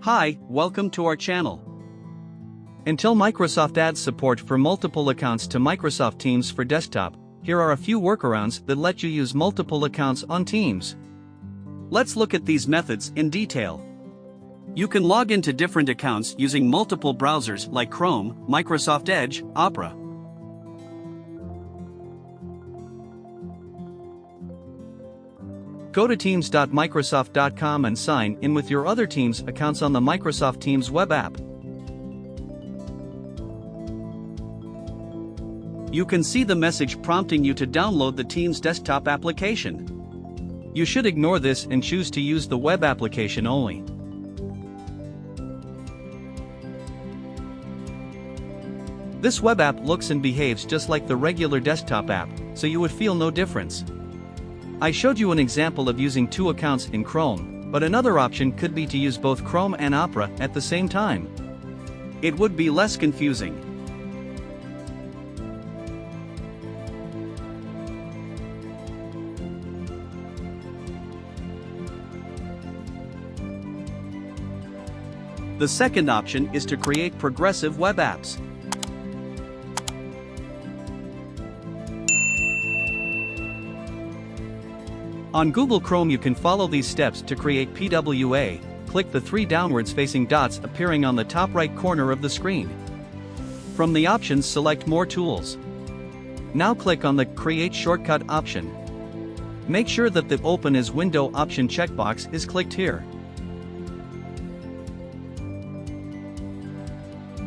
Hi, welcome to our channel. Until Microsoft adds support for multiple accounts to Microsoft Teams for desktop, here are a few workarounds that let you use multiple accounts on Teams. Let's look at these methods in detail. You can log into different accounts using multiple browsers like Chrome, Microsoft Edge, Opera. Go to teams.microsoft.com and sign in with your other Teams accounts on the Microsoft Teams web app. You can see the message prompting you to download the Teams desktop application. You should ignore this and choose to use the web application only. This web app looks and behaves just like the regular desktop app, so you would feel no difference. I showed you an example of using two accounts in Chrome, but another option could be to use both Chrome and Opera at the same time. It would be less confusing. The second option is to create progressive web apps. On Google Chrome you can follow these steps to create PWA. Click the three downwards facing dots appearing on the top right corner of the screen. From the options select More Tools. Now click on the Create Shortcut option. Make sure that the Open as Window option checkbox is clicked here.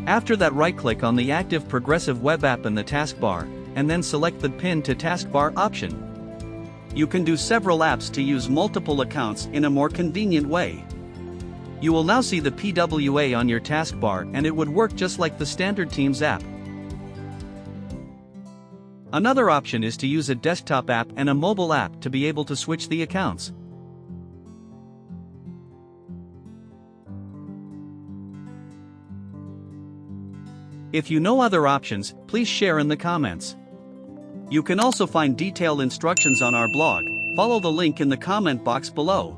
After that, right-click on the active progressive web app in the taskbar, and then select the Pin to Taskbar option. You can do several apps to use multiple accounts in a more convenient way. You will now see the PWA on your taskbar and it would work just like the standard Teams app. Another option is to use a desktop app and a mobile app to be able to switch the accounts. If you know other options, please share in the comments. You can also find detailed instructions on our blog. Follow the link in the comment box below.